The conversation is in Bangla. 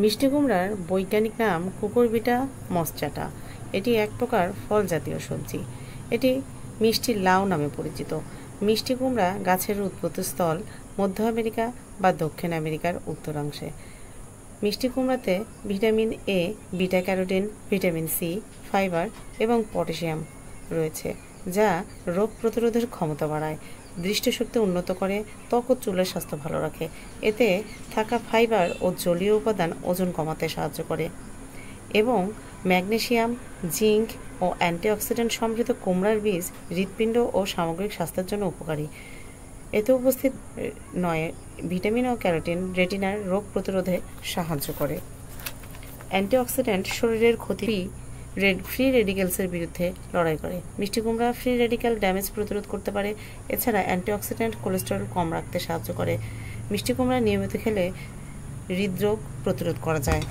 মিষ্টি কুমড়ার বৈজ্ঞানিক নাম কুকুরবিটা মসচাটা। এটি এক প্রকার ফল জাতীয় সবজি। এটি মিষ্টি লাউ নামে পরিচিত। মিষ্টি কুমড়া গাছের উৎপত্তিস্থল মধ্য আমেরিকা বা দক্ষিণ আমেরিকার উত্তরাংশে। মিষ্টি কুমড়াতে vitamin A, beta carotene, vitamin C, fibre এবং পটাশিয়াম রয়েছে, যা রোগ প্রতিরোধের ক্ষমতা বাড়ায়, দৃষ্টিশক্তি উন্নত করে, ত্বক ও চুলের স্বাস্থ্য ভালো রাখে। এতে থাকা ফাইবার ও জলীয় উপাদান ওজন কমাতে সাহায্য করে এবং ম্যাগনেসিয়াম, জিঙ্ক ও অ্যান্টিঅক্সিডেন্ট সমৃদ্ধ কুমড়ার বীজ হৃৎপিণ্ড ও সামগ্রিক স্বাস্থ্যের জন্য উপকারী। এতে উপস্থিত নয় ভিটামিন ও ক্যারোটিন রেটিনার রোগ প্রতিরোধে সাহায্য করে। অ্যান্টিঅক্সিডেন্ট শরীরের ক্ষতি ফ্রি রেডিক্যালসের বিরুদ্ধে লড়াই করে। মিষ্টি কুমড়া ফ্রি রেডিক্যাল ড্যামেজ প্রতিরোধ করতে পারে। এছাড়া অ্যান্টিঅক্সিডেন্ট কোলেস্টেরল কম রাখতে সাহায্য করে। মিষ্টি কুমড়া নিয়মিত খেলে হৃদরোগ প্রতিরোধ করা যায়।